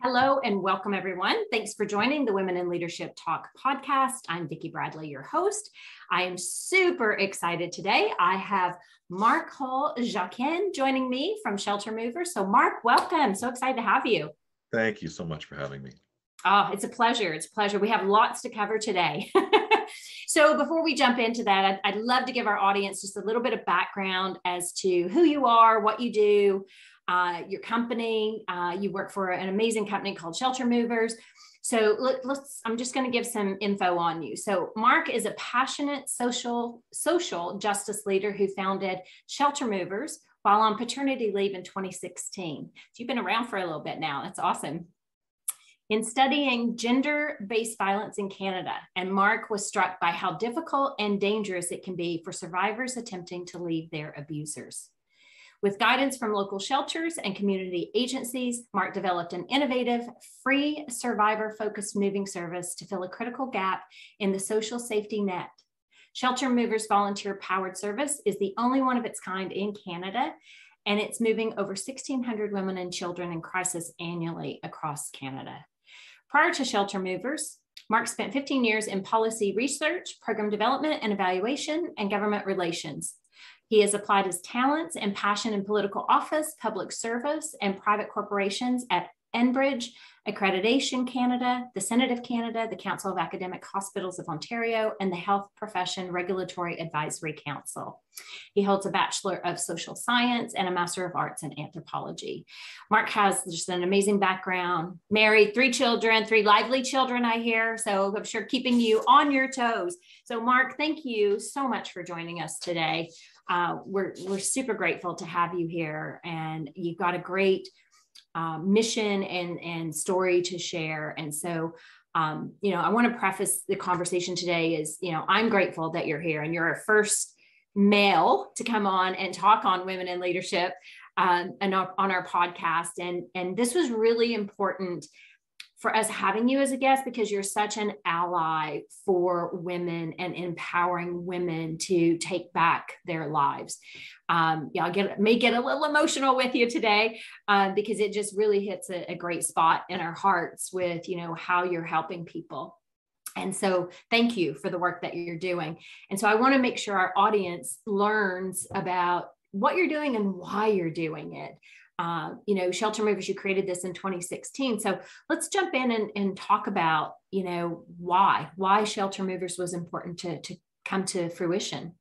Hello and welcome everyone. Thanks for joining the Women in Leadership Talk podcast. I'm Vicki Bradley, your host. I am super excited today. I have Marc Hull-Jacquin joining me from Shelter Movers. So Marc, welcome. So excited to have you. Thank you so much for having me. Oh, it's a pleasure. It's a pleasure. We have lots to cover today. So before we jump into that, I'd love to give our audience just a little bit of background as to who you are, what you do, your company. You work for an amazing company called Shelter Movers. So I'm just going to give some info on you. So Marc is a passionate social justice leader who founded Shelter Movers while on paternity leave in 2016. So you've been around for a little bit now. That's awesome. In studying gender-based violence in Canada, and Marc was struck by how difficult and dangerous it can be for survivors attempting to leave their abusers. With guidance from local shelters and community agencies, Marc developed an innovative, free survivor-focused moving service to fill a critical gap in the social safety net. Shelter Movers volunteer-powered service is the only one of its kind in Canada, and it's moving over 1,600 women and children in crisis annually across Canada. Prior to Shelter Movers, Marc spent 15 years in policy research, program development and evaluation, and government relations. He has applied his talents and passion in political office, public service, and private corporations at Enbridge, Accreditation Canada, the Senate of Canada, the Council of Academic Hospitals of Ontario, and the Health Profession Regulatory Advisory Council. He holds a Bachelor of Social Science and a Master of Arts in Anthropology. Marc has just an amazing background, married, 3 children, 3 lively children, I hear, so I'm sure keeping you on your toes. So Marc, thank you so much for joining us today. We're super grateful to have you here, and you've got a great mission and story to share. And so, I want to preface the conversation today is, I'm grateful that you're here and you're our first male to come on and talk on women in leadership and on our podcast. And this was really important for us having you as a guest because you're such an ally for women and empowering women to take back their lives. I may get a little emotional with you today because it just really hits a great spot in our hearts with, how you're helping people. And so thank you for the work that you're doing. And so I want to make sure our audience learns about what you're doing and why you're doing it. Shelter Movers, you created this in 2016. So let's jump in and talk about, why Shelter Movers was important to come to fruition.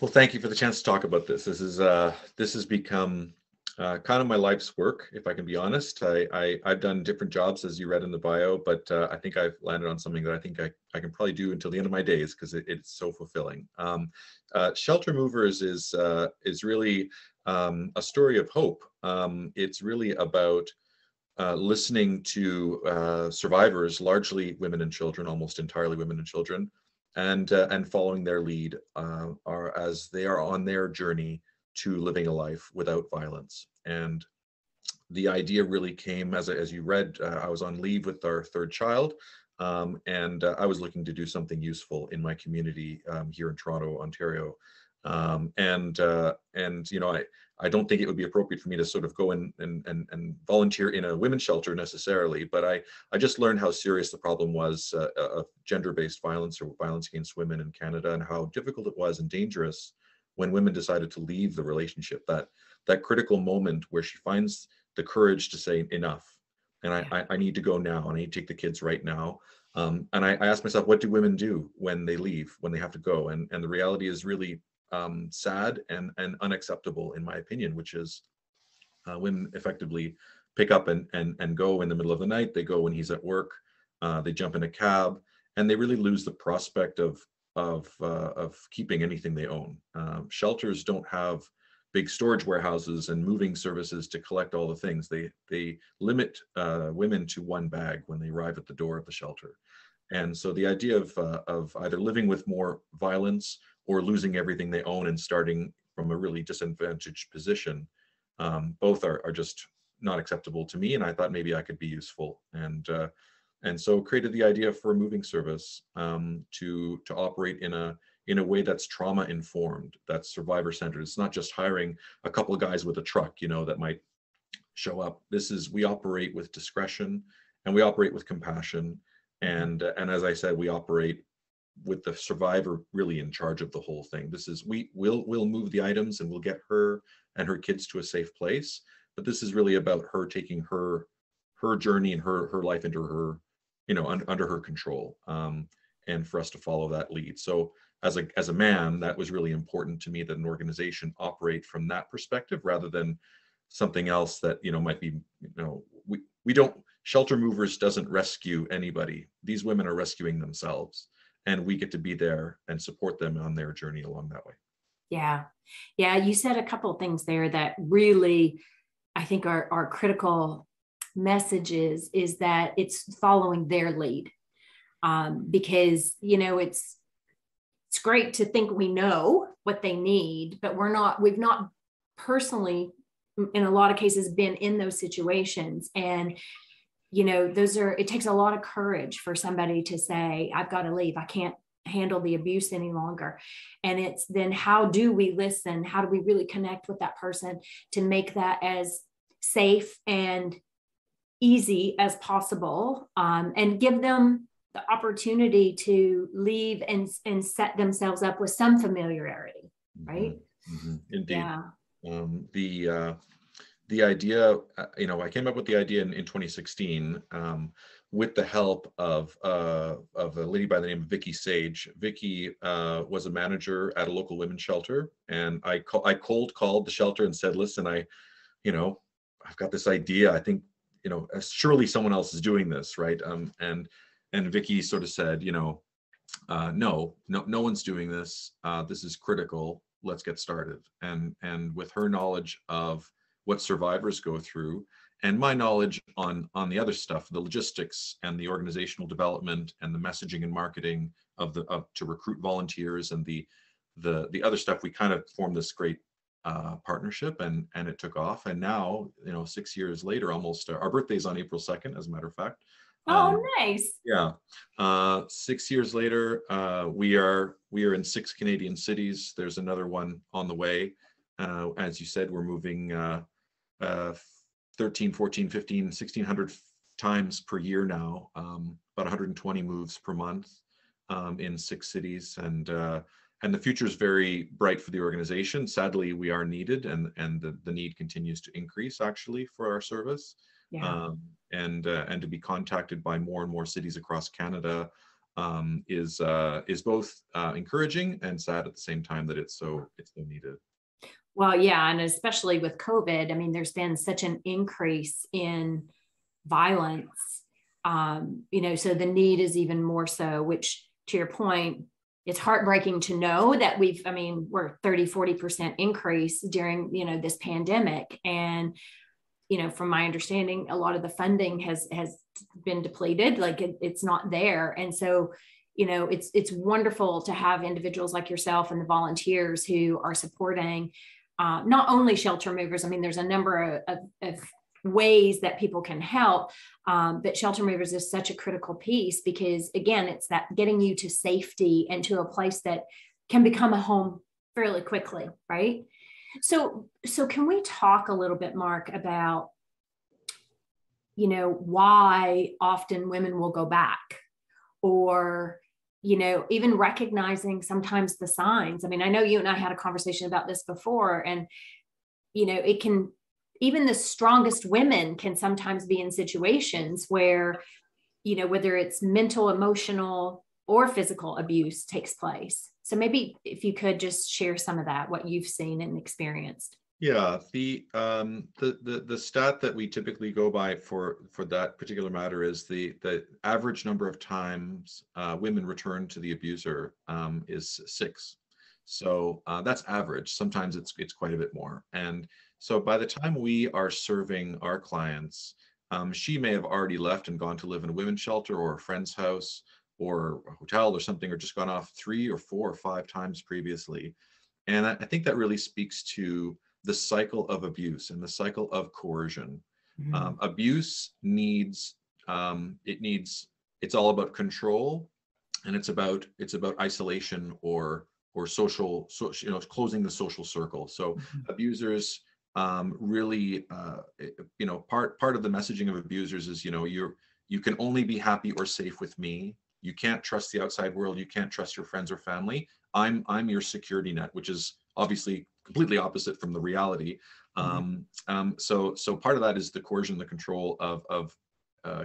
Well, thank you for the chance to talk about this. This has become kind of my life's work, if I can be honest. I've done different jobs, as you read in the bio, but I think I've landed on something that I think I can probably do until the end of my days because it's so fulfilling. Shelter Movers is really a story of hope. It's really about listening to survivors, largely women and children, almost entirely women and children, and following their lead as they are on their journey to living a life without violence. And the idea really came as you read. I was on leave with our 3rd child, and I was looking to do something useful in my community here in Toronto, Ontario. I don't think it would be appropriate for me to sort of go in and volunteer in a women's shelter necessarily, but I just learned how serious the problem was of gender-based violence or violence against women in Canada, and how difficult it was and dangerous when women decided to leave the relationship, that critical moment where she finds the courage to say enough, and I need to go now, and I need to take the kids right now. And I asked myself, what do women do when they leave, when they have to go? And the reality is really sad and unacceptable, in my opinion, which is women effectively pick up and go in the middle of the night. They go when he's at work. They jump in a cab, and they really lose the prospect of keeping anything they own. Shelters don't have big storage warehouses and moving services to collect all the things. They limit women to 1 bag when they arrive at the door of the shelter. And so the idea of either living with more violence or losing everything they own and starting from a really disadvantaged position, both are just not acceptable to me. And I thought maybe I could be useful, and so created the idea for a moving service to operate in a way that's trauma informed, that's survivor centered. It's not just hiring a couple of guys with a truck, that might show up. We operate with discretion, and we operate with compassion. And as I said, we operate with the survivor really in charge of the whole thing. We'll move the items and we'll get her and her kids to a safe place. But this is really about her taking her journey and her life into her, under her control, and for us to follow that lead. So as a man, that was really important to me, that an organization operate from that perspective rather than something else that, might be, we don't, Shelter Movers doesn't rescue anybody. These women are rescuing themselves, and we get to be there and support them on their journey along that way. Yeah. Yeah. You said a couple of things there that really, I think are critical messages, is that it's following their lead. Because, it's great to think we know what they need, but we've not personally, in a lot of cases, been in those situations. And, it takes a lot of courage for somebody to say, I've got to leave. I can't handle the abuse any longer. And it's then, how do we listen? How do we really connect with that person to make that as safe and easy as possible, and give them the opportunity to leave and set themselves up with some familiarity, right? Mm-hmm. Indeed. Yeah. The idea, I came up with the idea in 2016, with the help of a lady by the name of Vicky Sage. Vicky was a manager at a local women's shelter, and I cold called the shelter and said, listen, I've got this idea. I think, surely someone else is doing this, right? And Vicky sort of said, no one's doing this. This is critical. Let's get started. And with her knowledge of what survivors go through, and my knowledge on the other stuff, the logistics and the organizational development and the messaging and marketing to recruit volunteers and the other stuff, we kind of formed this great partnership, and it took off. And now, 6 years later, almost, our birthday's on April 2nd, as a matter of fact. Oh, nice. Yeah. 6 years later, we are in 6 Canadian cities. There's another one on the way. As you said, we're moving 13, 14, 15, 1,600 times per year now, about 120 moves per month, in 6 cities. And the future is very bright for the organization. Sadly, we are needed, and the need continues to increase, actually, for our service. Yeah. And to be contacted by more and more cities across Canada is both encouraging and sad at the same time, that it's so needed. Well, yeah, and especially with COVID, I mean, there's been such an increase in violence, so the need is even more so, which, to your point, it's heartbreaking to know that we're 30-40% increase during, this pandemic. And, from my understanding, a lot of the funding has been depleted, like it's not there. And so, it's wonderful to have individuals like yourself and the volunteers who are supporting not only shelter movers. I mean, there's a number of ways that people can help, but shelter movers is such a critical piece, because again, it's that getting you to safety and to a place that can become a home fairly quickly, right? So can we talk a little bit, Marc, about, why often women will go back, or, even recognizing sometimes the signs? I mean, I know you and I had a conversation about this before, and, even the strongest women can sometimes be in situations where, whether it's mental, emotional, or physical abuse takes place. So maybe if you could just share some of that, what you've seen and experienced. Yeah, the stat that we typically go by for that particular matter is the average number of times women return to the abuser is 6. So that's average. Sometimes it's quite a bit more. And so by the time we are serving our clients, she may have already left and gone to live in a women's shelter or a friend's house or a hotel or something, or just gone off 3 or 4 or 5 times previously. And I think that really speaks to the cycle of abuse and the cycle of coercion. Mm-hmm. Abuse needs, it's all about control, and it's about isolation or social, closing the social circle. So mm-hmm. abusers really, part of the messaging of abusers is, you can only be happy or safe with me. You can't trust the outside world. You can't trust your friends or family. I'm your security net, which is obviously completely opposite from the reality. So part of that is the coercion, the control of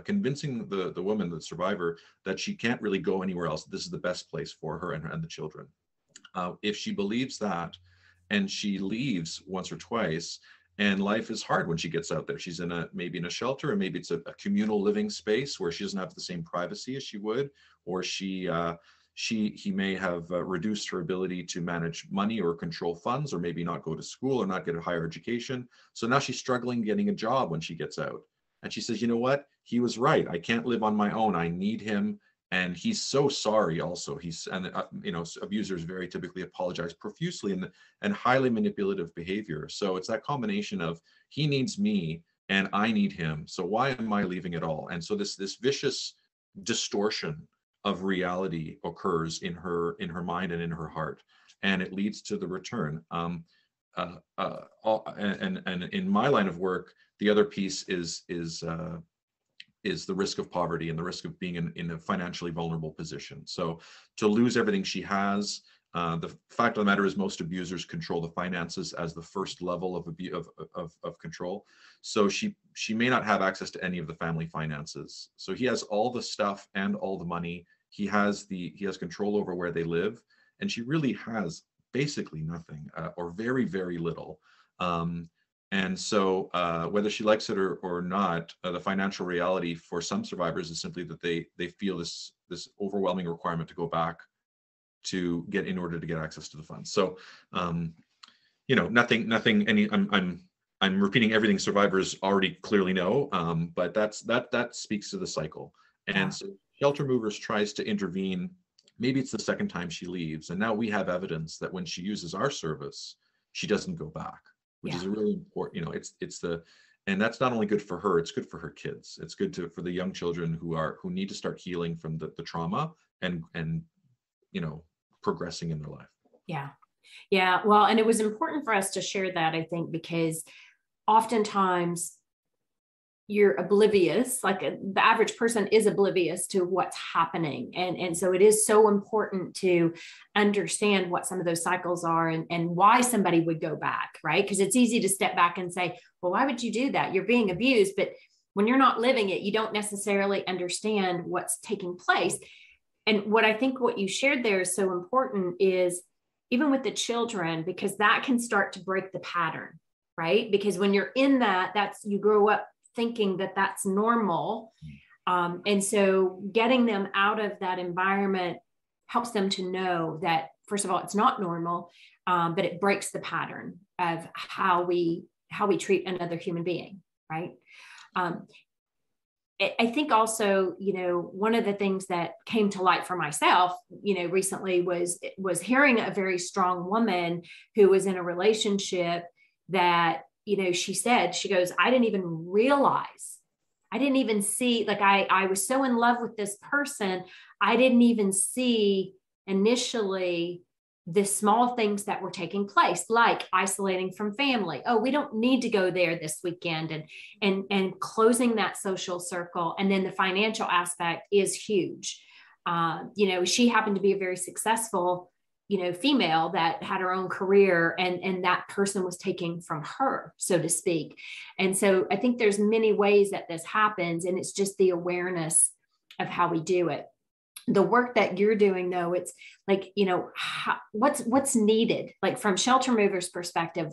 convincing the woman, the survivor, that she can't really go anywhere else. This is the best place for her and the children. If she believes that, and she leaves once or twice, and life is hard when she gets out there. She's maybe in a shelter, or maybe it's a communal living space where she doesn't have the same privacy as she would, or he may have reduced her ability to manage money or control funds, or maybe not go to school or not get a higher education. So now she's struggling getting a job when she gets out. And she says, you know what? He was right. I can't live on my own. I need him. And he's so sorry also. Abusers very typically apologize profusely and highly manipulative behavior. So it's that combination of, he needs me and I need him. So why am I leaving at all? And so this vicious distortion of reality occurs in her mind and in her heart, and it leads to the return. And in my line of work, the other piece is the risk of poverty and the risk of being in a financially vulnerable position. So to lose everything she has, the fact of the matter is most abusers control the finances as the first level of control. So she may not have access to any of the family finances. So he has all the stuff and all the money. He has control over where they live, and she really has basically nothing, or very, very little. And so whether she likes it or not, the financial reality for some survivors is simply that they feel this overwhelming requirement to go back in order to get access to the funds. So, I'm repeating everything survivors already clearly know, but that speaks to the cycle. And so Shelter Movers tries to intervene. Maybe it's the second time she leaves, and now we have evidence that when she uses our service, she doesn't go back, which is a really important, and that's not only good for her, it's good for her kids. It's good for the young children who need to start healing from the trauma and progressing in their life. Yeah. Well, and it was important for us to share that, I think, because oftentimes you're oblivious, like the average person is oblivious to what's happening. And so it is so important to understand what some of those cycles are and why somebody would go back, right? Because it's easy to step back and say, well, why would you do that? You're being abused. But when you're not living it, you don't necessarily understand what's taking place. And what you shared there is so important is even with the children, because that can start to break the pattern, right? Because when you're in you grow up thinking that that's normal. And so getting them out of that environment helps them to know that, first of all, it's not normal, but it breaks the pattern of how we treat another human being, right? I think also, one of the things that came to light for myself, recently was hearing a very strong woman who was in a relationship that, she goes, I didn't even see, like I was so in love with this person. I didn't even see initially the small things that were taking place, like isolating from family. Oh, we don't need to go there this weekend, and closing that social circle. And then the financial aspect is huge. She happened to be a very successful, female that had her own career, and that person was taking from her, so to speak. And so I think there's many ways that this happens, and it's just the awareness of how we do it. The work that you're doing, though, it's like, what's needed, like from Shelter Movers perspective,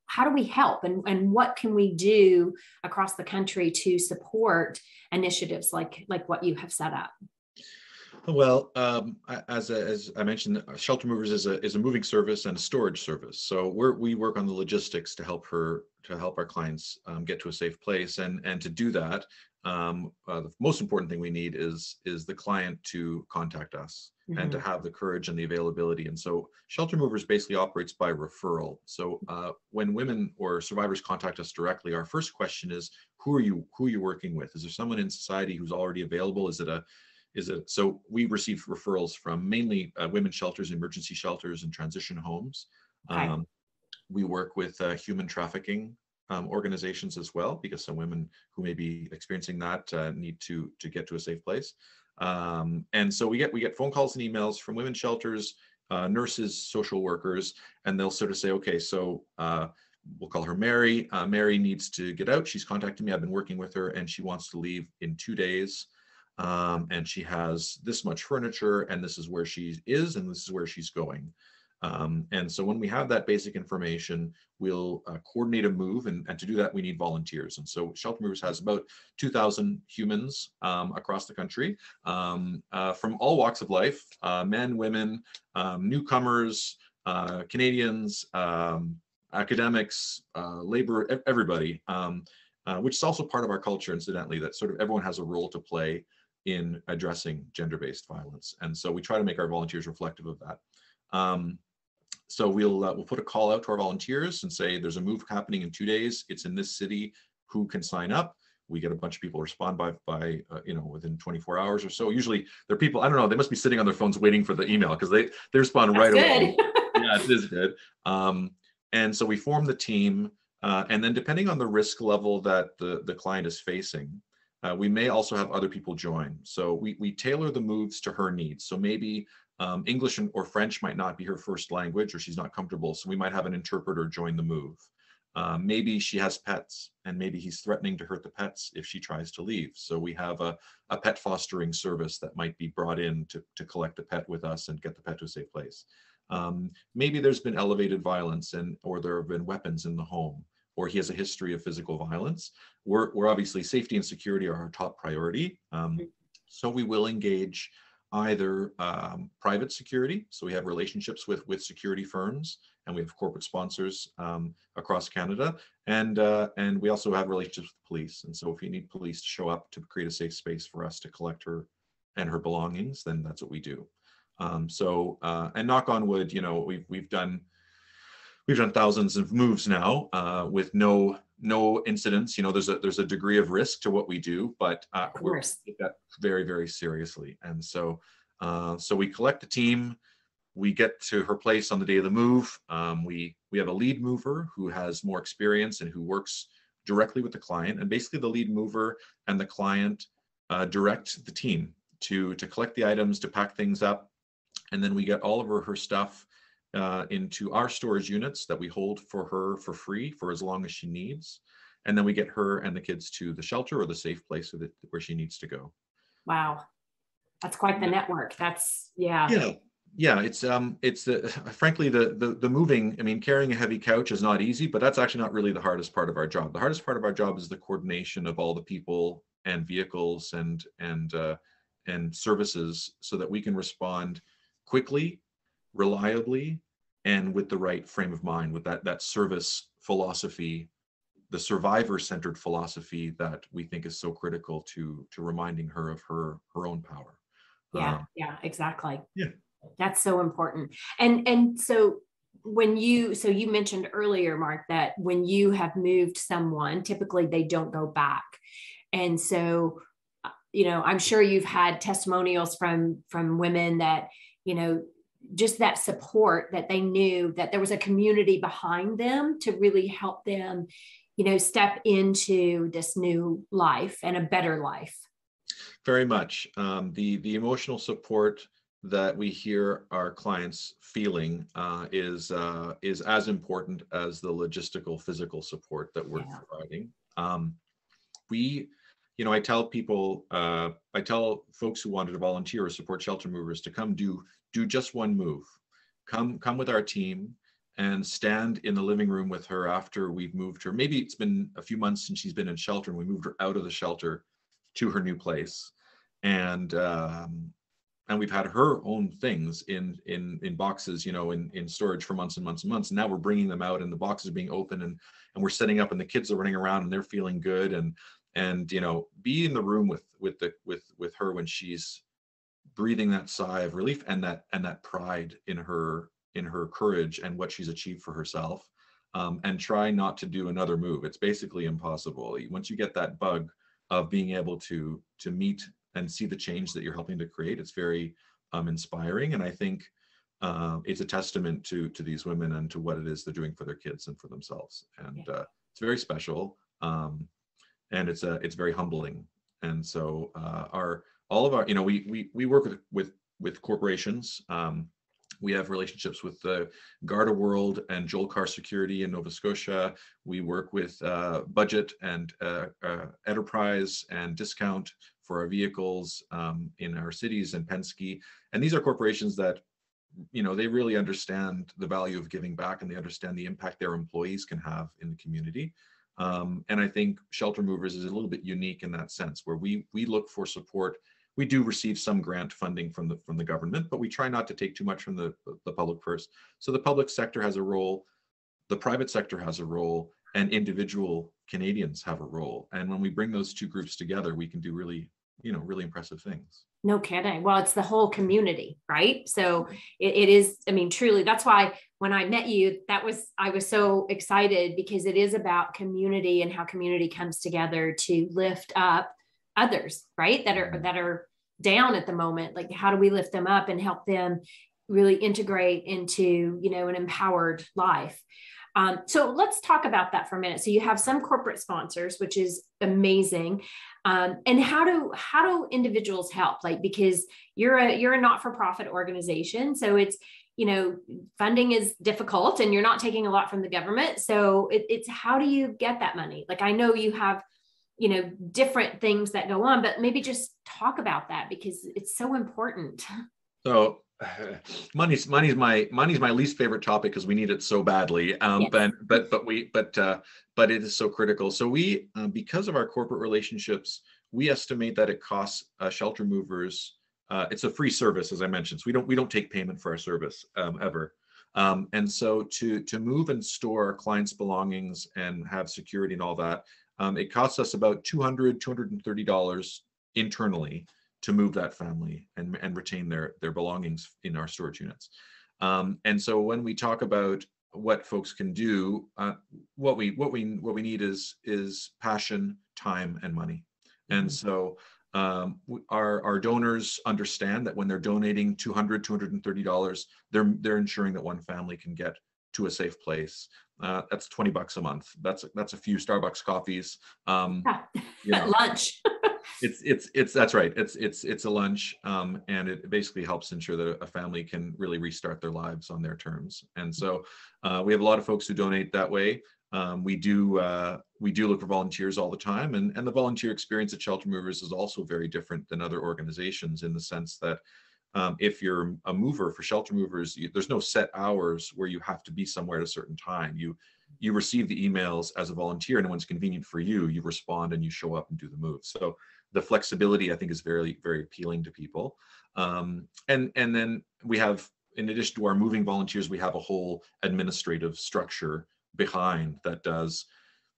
how do we help, and what can we do across the country to support initiatives like what you have set up? Well, as I mentioned, Shelter Movers is a moving service and a storage service. So we work on the logistics to help our clients get to a safe place, and to do that, the most important thing we need is the client to contact us and to have the courage and the availability. And so Shelter Movers basically operates by referral. So when women or survivors contact us directly, our first question is, who are you working with? Is there someone in society who's already available? So we receive referrals from mainly women's shelters, emergency shelters, and transition homes. Okay. We work with human trafficking organizations as well, because some women who may be experiencing that need to get to a safe place. And so we get phone calls and emails from women's shelters, nurses, social workers, and they'll sort of say, okay, so we'll call her Mary. Mary needs to get out. She's contacted me. I've been working with her, and she wants to leave in 2 days. And she has this much furniture, and this is where she is, and this is where she's going. And so when we have that basic information, we'll coordinate a move, and to do that, we need volunteers. And so Shelter Movers has about 2,000 humans across the country, from all walks of life, men, women, newcomers, Canadians, academics, labor, everybody, which is also part of our culture, incidentally, that sort of everyone has a role to play in addressing gender-based violence. And so we try to make our volunteers reflective of that. So we'll put a call out to our volunteers and say, there's a move happening in 2 days. It's in this city. Who can sign up? We get a bunch of people respond by within 24 hours or so. Usually there are people, I don't know, they must be sitting on their phones waiting for the email, because they respond right away. Yeah, it is good. And so we form the team, and then depending on the risk level that the client is facing, we may also have other people join. So we tailor the moves to her needs. So maybe English or French might not be her first language, or she's not comfortable. So we might have an interpreter join the move. Maybe she has pets, and maybe he's threatening to hurt the pets if she tries to leave. So we have a pet fostering service that might be brought in to collect a pet with us and get the pet to a safe place. Maybe there's been elevated violence, or there have been weapons in the home, or he has a history of physical violence. We're obviously, safety and security are our top priority. So we will engage either private security. So we have relationships with security firms, and we have corporate sponsors across Canada. And we also have relationships with police. And so if you need police to show up to create a safe space for us to collect her and her belongings, then that's what we do. And knock on wood, we've done thousands of moves now with no incidents. There's a degree of risk to what we do, but we take that very, very seriously. And so we collect a team. We get to her place on the day of the move. We have a lead mover who has more experience and who works directly with the client. And basically, the lead mover and the client direct the team to collect the items, to pack things up, and then we get all of her stuff into our storage units that we hold for her for free for as long as she needs. And then we get her and the kids to the shelter or the safe place where she needs to go. Wow. That's quite the network. Yeah. It's frankly, the moving, I mean, carrying a heavy couch is not easy, but that's actually not really the hardest part of our job. The hardest part of our job is the coordination of all the people and vehicles and services so that we can respond quickly, reliably, and with the right frame of mind, with that service philosophy, the survivor-centered philosophy that we think is so critical to reminding her of her own power. Yeah, exactly. Yeah, that's so important. And so you mentioned earlier, Mark, that when you have moved someone, typically they don't go back. And so, I'm sure you've had testimonials from women that, just that support, that they knew that there was a community behind them to really help them, step into this new life and a better life. Very much. The emotional support that we hear our clients feeling is as important as the logistical, physical support that we're providing. I tell folks who wanted to volunteer or support Shelter Movers to come do just one move. Come with our team and stand in the living room with her after we've moved her. Maybe it's been a few months since she's been in shelter, and we moved her out of the shelter to her new place. And we've had her own things in boxes, in storage for months and months and months. And now we're bringing them out, and the boxes are being opened, and we're setting up, and the kids are running around, and they're feeling good. And be in the room with her when she's breathing that sigh of relief and that pride in her courage and what she's achieved for herself, and try not to do another move. It's basically impossible. Once you get that bug of being able to meet and see the change that you're helping to create, it's very inspiring. And I think it's a testament to these women and to what it is they're doing for their kids and for themselves. And it's very special, and it's very humbling. And so all of our, we work with corporations. We have relationships with the Garda World and Joel Car Security in Nova Scotia. We work with Budget and Enterprise and Discount for our vehicles in our cities and Penske. And these are corporations that, they really understand the value of giving back, and they understand the impact their employees can have in the community. And I think Shelter Movers is a little bit unique in that sense, where we look for support. We do receive some grant funding from the government, but we try not to take too much from the public purse. So the public sector has a role, the private sector has a role, and individual Canadians have a role. And when we bring those two groups together, we can do really impressive things. No kidding. Well, it's the whole community, right? So it is, I mean, truly, that's why when I met you, I was so excited, because it is about community and how community comes together to lift up others, right? That are down at the moment. Like, how do we lift them up and help them really integrate into, an empowered life? So let's talk about that for a minute. So you have some corporate sponsors, which is amazing. And how do individuals help? Like, because you're a not-for-profit organization, so it's, funding is difficult, and you're not taking a lot from the government. So it's how do you get that money? Like, I know you have, different things that go on, but maybe just talk about that, because it's so important. So money's my least favorite topic, because we need it so badly. Yes. But it is so critical. So we, because of our corporate relationships, we estimate that it costs Shelter Movers. It's a free service, as I mentioned. So we don't take payment for our service ever. And so to move and store our clients' belongings and have security and all that, it costs us about $230 internally to move that family and retain their belongings in our storage units. And so when we talk about what folks can do, what we need is passion, time, and money. And so our donors understand that when they're donating $230, they're ensuring that one family can get to a safe place. That's $20 a month. That's a few Starbucks coffees. Lunch. That's right. It's a lunch, and it basically helps ensure that a family can really restart their lives on their terms. And so we have a lot of folks who donate that way. We do look for volunteers all the time, and the volunteer experience at Shelter Movers is also very different than other organizations, in the sense that if you're a mover for Shelter Movers, there's no set hours where you have to be somewhere at a certain time. You receive the emails as a volunteer, and when it's convenient for you, you respond and you show up and do the move. So the flexibility, I think, is very, very appealing to people. And then we have, in addition to our moving volunteers, we have a whole administrative structure behind that does,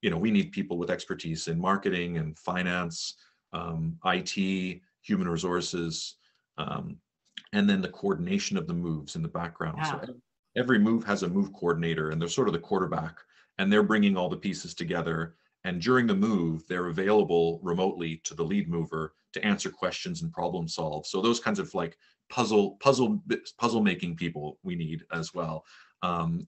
we need people with expertise in marketing and finance, IT, human resources, and then the coordination of the moves in the background. Wow. So every move has a move coordinator, and they're sort of the quarterback, and they're bringing all the pieces together. And during the move, they're available remotely to the lead mover to answer questions and problem solve. So those kinds of like puzzle making people we need as well. And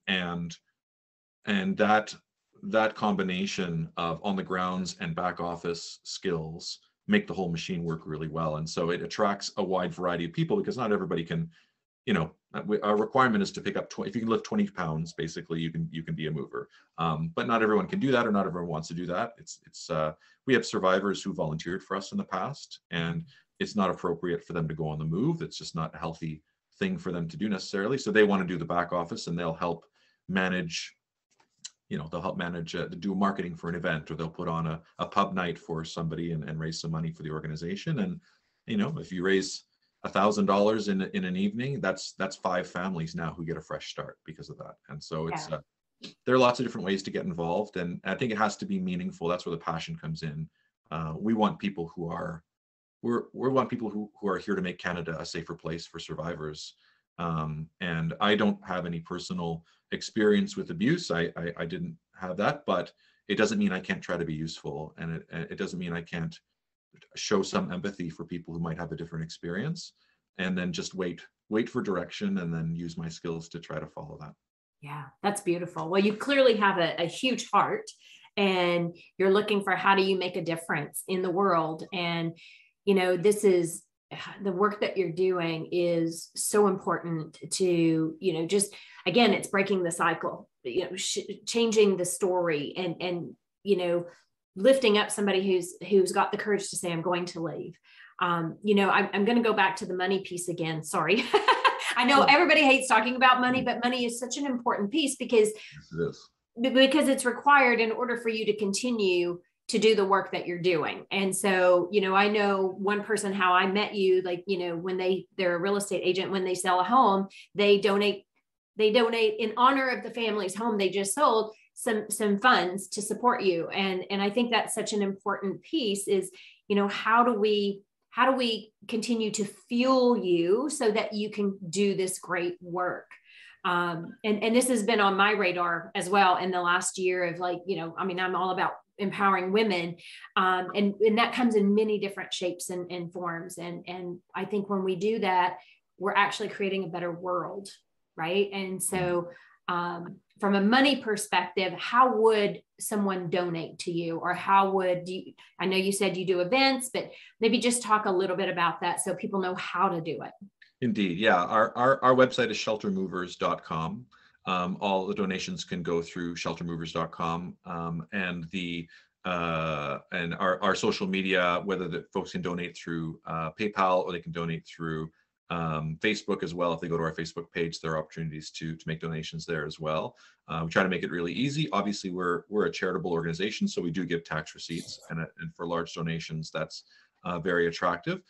that combination of on the grounds and back office skills make the whole machine work really well. And so it attracts a wide variety of people, because not everybody can, our requirement is to pick up if you can lift 20 pounds, basically you can be a mover. But not everyone can do that, or not everyone wants to do that. We have survivors who volunteered for us in the past, and it's not appropriate for them to go on the move. It's just not a healthy thing for them to do necessarily. So they want to do the back office, and they'll help manage, do marketing for an event, or they'll put on a pub night for somebody and raise some money for the organization. And, if you raise $1,000 in an evening, that's 5 families now who get a fresh start because of that. And so it's, there are lots of different ways to get involved, and I think it has to be meaningful. That's where the passion comes in. We want people who are, we want people who are here to make Canada a safer place for survivors. And I don't have any personal experience with abuse. I didn't have that, but it doesn't mean I can't try to be useful, and it doesn't mean I can't show some empathy for people who might have a different experience. and then just wait for direction, and then use my skills to try to follow that. Yeah, that's beautiful. Well, you clearly have a huge heart, and you're looking for how do you make a difference in the world. And, this is the work that you're doing is so important to, just, again, it's breaking the cycle, changing the story, and, lifting up somebody who's got the courage to say, I'm going to leave. I'm going to go back to the money piece again. Sorry. I know everybody hates talking about money, but money is such an important piece because it's required in order for you to continue to do the work that you're doing. And so, I know one person, how I met you, like, when they're a real estate agent, when they sell a home, they donate in honor of the family's home they just sold some funds to support you. And I think that's such an important piece is, how do we continue to fuel you so that you can do this great work? And this has been on my radar as well in the last year of I'm all about empowering women. And that comes in many different shapes and forms. And I think when we do that, we're actually creating a better world. Right. And so, from a money perspective, how would someone donate to you, or how would you, I know you said you do events, but maybe just talk a little bit about that so people know how to do it. Indeed. Yeah. Our website is sheltermovers.com. All the donations can go through sheltermovers.com. And our social media, whether the folks can donate through PayPal, or they can donate through Facebook as well. If they go to our Facebook page, there are opportunities to make donations there as well. We try to make it really easy. Obviously, we're a charitable organization, so we do give tax receipts, and for large donations, that's very attractive.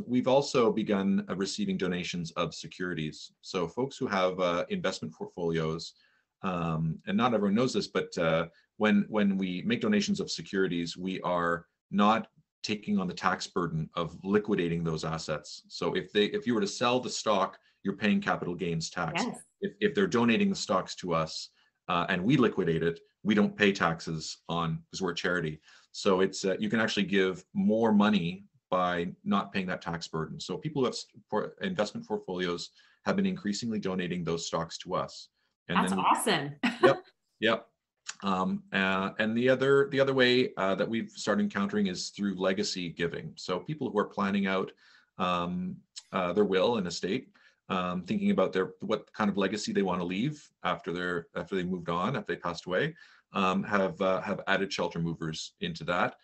We've also begun receiving donations of securities. So folks who have investment portfolios, and not everyone knows this, but when we make donations of securities, we are not taking on the tax burden of liquidating those assets. So if you were to sell the stock, you're paying capital gains tax. Yes. If they're donating the stocks to us and we liquidate it, we don't pay taxes on, because we're a charity. So it's you can actually give more money by not paying that tax burden. So people who have investment portfolios have been increasingly donating those stocks to us. And that's awesome. Yep. And the other way that we've started encountering is through legacy giving. So people who are planning out their will and estate, thinking about what kind of legacy they want to leave after they moved on, after they passed away, have added shelter movers into that.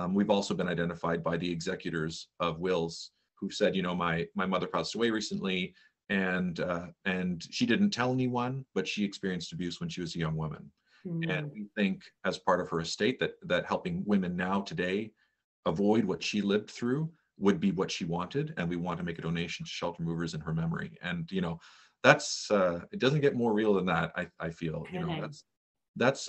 We've also been identified by the executors of wills who've said, my mother passed away recently, and she didn't tell anyone, but she experienced abuse when she was a young woman. And we think, as part of her estate, that helping women now today avoid what she lived through would be what she wanted, and we want to make a donation to shelter movers in her memory. And that's it doesn't get more real than that. I feel that's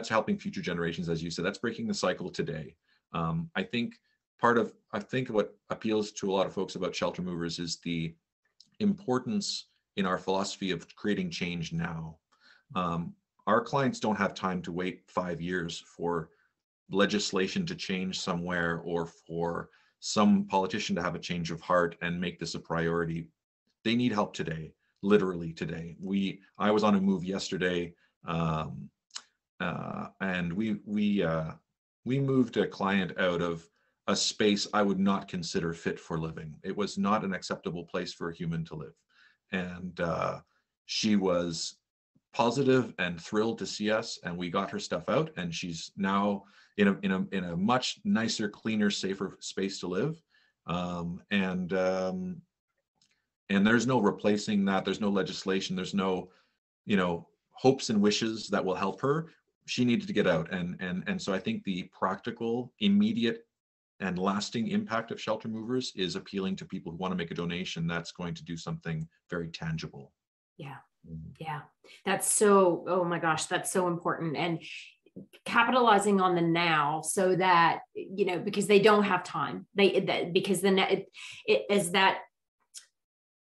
helping future generations, as you said. That's breaking the cycle today. I think what appeals to a lot of folks about shelter movers is the importance in our philosophy of creating change now. Our clients don't have time to wait 5 years for legislation to change somewhere, or for some politician to have a change of heart and make this a priority. They need help today, literally today. I was on a move yesterday, and we moved a client out of a space I would not consider fit for living. It was not an acceptable place for a human to live, and she was positive and thrilled to see us, and we got her stuff out, and she's now in a much nicer, cleaner, safer space to live. And there's no replacing that. There's no legislation. There's no, hopes and wishes that will help her. She needed to get out, and so I think the practical, immediate, and lasting impact of shelter movers is appealing to people who want to make a donation that's going to do something very tangible. Yeah. Yeah. That's so, oh my gosh, that's so important. And capitalizing on the now, so that, because they don't have time, because then it is that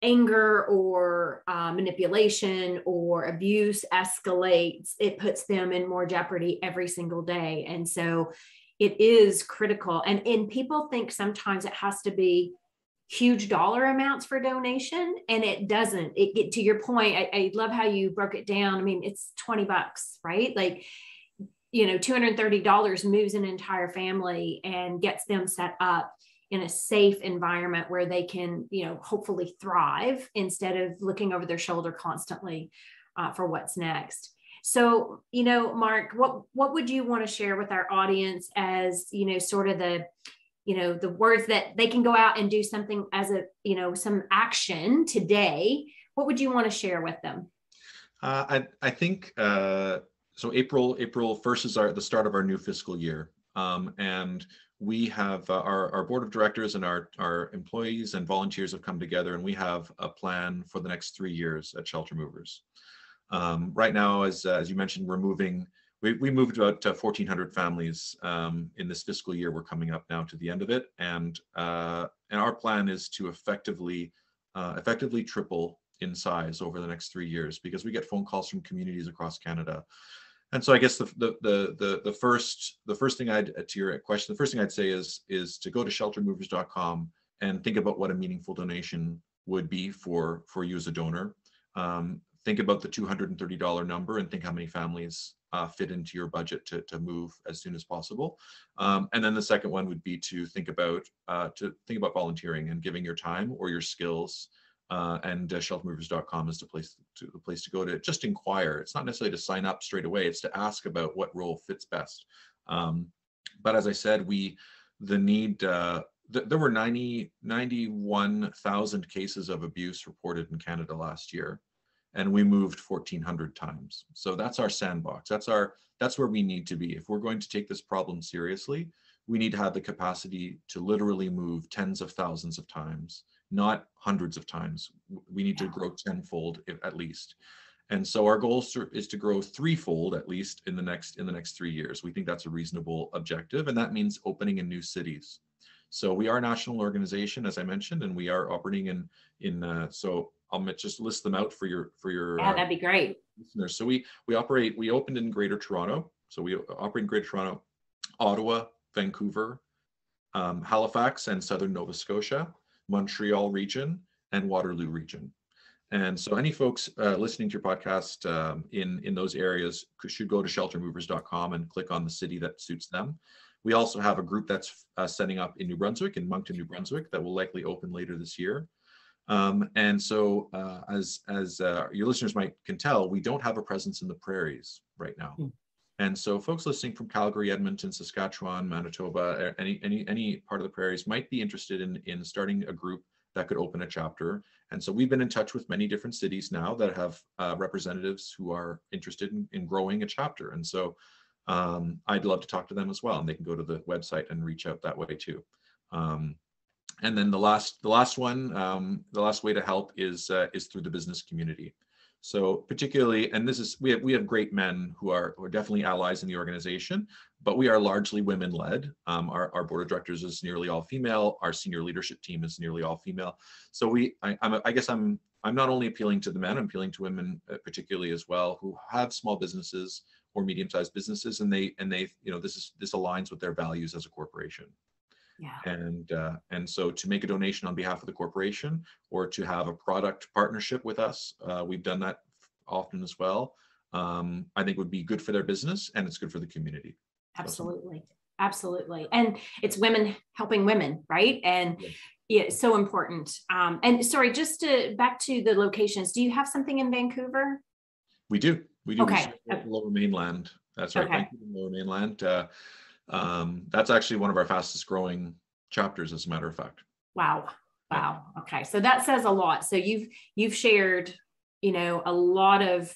anger or manipulation or abuse escalates, it puts them in more jeopardy every single day. And so it is critical. And people think sometimes it has to be huge dollar amounts for donation, and it doesn't. It to your point, I love how you broke it down. I mean, it's $20, right? Like, $230 moves an entire family and gets them set up in a safe environment where they can, hopefully thrive instead of looking over their shoulder constantly for what's next. So, Marc, what would you want to share with our audience as, sort of the words that they can go out and do something as some action today? What would you want to share with them? I think, so April 1st is the start of our new fiscal year. And we have our board of directors and our employees and volunteers have come together, and we have a plan for the next 3 years at Shelter Movers. Right now, as you mentioned, we moved about 1,400 families in this fiscal year. We're coming up now to the end of it, and our plan is to effectively triple in size over the next 3 years, because we get phone calls from communities across Canada. And so I guess the first thing to your question, the first thing I'd say is to go to sheltermovers.com and think about what a meaningful donation would be for you as a donor. Think about the $230 number and think how many families fit into your budget to move as soon as possible. And then the second one would be to think about volunteering and giving your time or your skills. And sheltermovers.com is the place to go to just inquire. It's not necessarily to sign up straight away. It's to ask about what role fits best. But as I said, there were 91,000 cases of abuse reported in Canada last year, and we moved 1,400 times. So that's our sandbox. That's where we need to be. If we're going to take this problem seriously, we need to have the capacity to literally move tens of thousands of times, not hundreds of times. We need to grow tenfold at least. And so our goal is to grow threefold at least in the next 3 years. We think that's a reasonable objective, and that means opening in new cities. So we are a national organization, as I mentioned, and we are operating in so I'll just list them out for your that'd be great listeners. So we opened in Greater Toronto. So we operate in Greater Toronto, Ottawa, Vancouver, Halifax and Southern Nova Scotia, Montreal region, and Waterloo region. And so any folks listening to your podcast in those areas should go to sheltermovers.com and click on the city that suits them. We also have a group that's setting up in New Brunswick, in Moncton, New Brunswick, that will likely open later this year. And so as your listeners can tell, we don't have a presence in the prairies right now. And so folks listening from Calgary, Edmonton, Saskatchewan, Manitoba, any part of the prairies might be interested in starting a group that could open a chapter. And so we've been in touch with many different cities now that have representatives who are interested in growing a chapter. And so I'd love to talk to them as well. And they can go to the website and reach out that way too. And then the last way to help is through the business community. So particularly, and we have great men who are definitely allies in the organization, but we are largely women led. Our board of directors is nearly all female. Our senior leadership team is nearly all female. So I guess I'm not only appealing to the men, I'm appealing to women particularly as well, who have small businesses or medium-sized businesses, and this aligns with their values as a corporation. Yeah. And so to make a donation on behalf of the corporation or to have a product partnership with us, we've done that often as well. I think would be good for their business, and it's good for the community. Absolutely. Absolutely. And it's women helping women, right? And it's so important. And sorry, just back to the locations. Do you have something in Vancouver? We do. Okay. Lower Mainland. That's right. Okay. Vancouver, Lower Mainland. That's actually one of our fastest growing chapters, as a matter of fact. Wow. Okay. So that says a lot. So you've shared, a lot of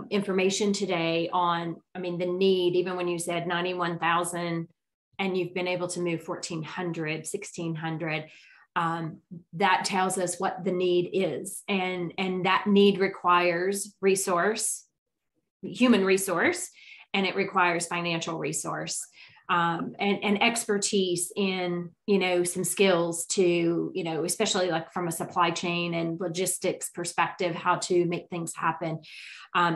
information today on, the need, even when you said 91,000 and you've been able to move 1,400, 1,600, that tells us what the need is. And that need requires human resource, and it requires financial resource, and expertise in, some skills to, especially like from a supply chain and logistics perspective, how to make things happen.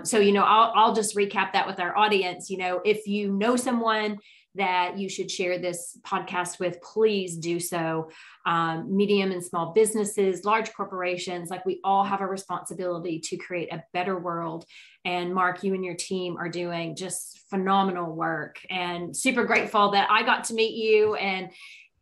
So, I'll just recap that with our audience. If you know someone that you should share this podcast with, please do so. Medium and small businesses, large corporations, like we all have a responsibility to create a better world. And Marc, you and your team are doing just phenomenal work, and super grateful that I got to meet you. And,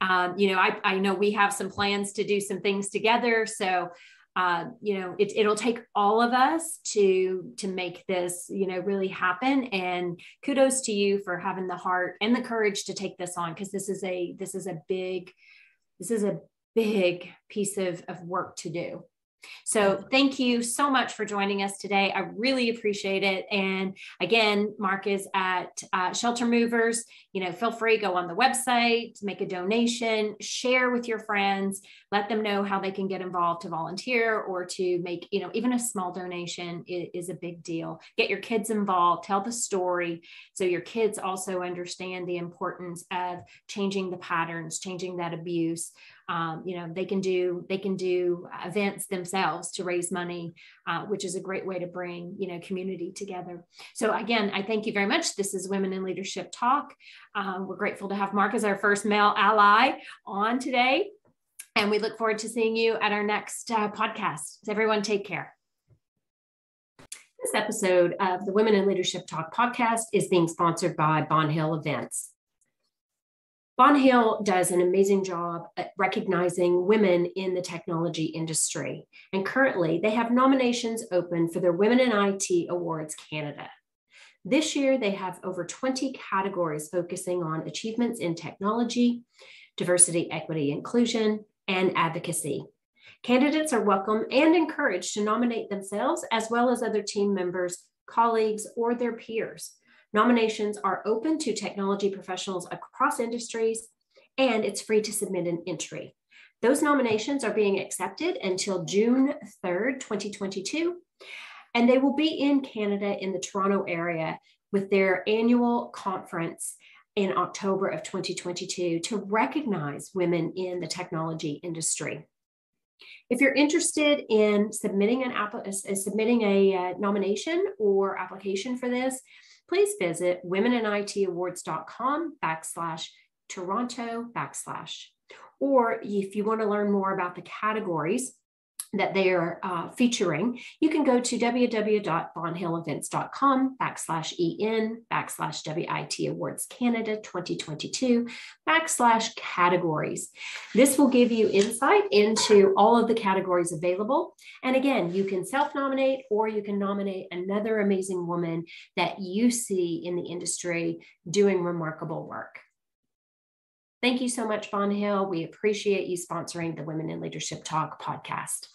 I know we have some plans to do some things together. So, it'll take all of us to make this, really happen. And kudos to you for having the heart and the courage to take this on, because this is a big piece of work to do. So thank you so much for joining us today. I really appreciate it. And again, Marc is at Shelter Movers. Feel free, go on the website, make a donation, share with your friends, let them know how they can get involved to volunteer or to make, even a small donation is a big deal. Get your kids involved, tell the story, so your kids also understand the importance of changing the patterns, changing that abuse. They can do events themselves to raise money, which is a great way to bring, community together. So again, I thank you very much. This is Women in Leadership Talk. We're grateful to have Marc as our first male ally on today. And we look forward to seeing you at our next podcast. So everyone take care. This episode of the Women in Leadership Talk podcast is being sponsored by Bon Hill Events. Bon Hill does an amazing job at recognizing women in the technology industry. And currently, they have nominations open for their Women in IT Awards Canada. This year, they have over 20 categories focusing on achievements in technology, diversity, equity, inclusion, and advocacy. Candidates are welcome and encouraged to nominate themselves as well as other team members, colleagues, or their peers. Nominations are open to technology professionals across industries, and it's free to submit an entry. Those nominations are being accepted until June 3rd, 2022, and they will be in Canada in the Toronto area with their annual conference in October of 2022 to recognize women in the technology industry. If you're interested in submitting a nomination or application for this, please visit womenintAwards.com/Toronto/. Or if you want to learn more about the categories that they are featuring, you can go to www.bonhillevents.com/EN/WIT Awards Canada 2022/categories. This will give you insight into all of the categories available. And again, you can self-nominate or you can nominate another amazing woman that you see in the industry doing remarkable work. Thank you so much, Bon Hill. We appreciate you sponsoring the Women in Leadership Talk podcast.